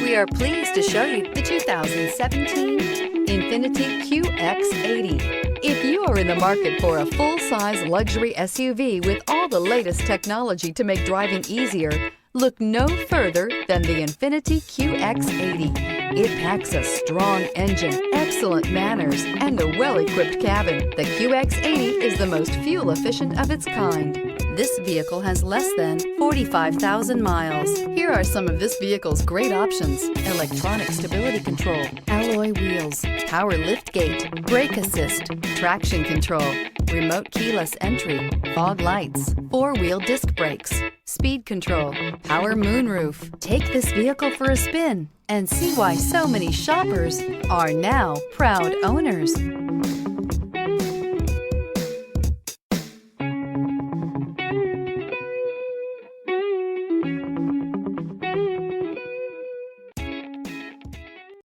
We are pleased to show you the 2017 Infiniti Qx80. If you are in the market for a full-size luxury SUV with all the latest technology to make driving easier, look no further than the Infiniti Qx80. It packs a strong engine, excellent manners, and a well-equipped cabin. The Qx80 is the most fuel-efficient of its kind. This vehicle has less than 45,000 miles. Here are some of this vehicle's great options: electronic stability control, alloy wheels, power liftgate, brake assist, traction control, remote keyless entry, fog lights, four-wheel disc brakes, speed control, power moonroof. Take this vehicle for a spin and see why so many shoppers are now proud owners.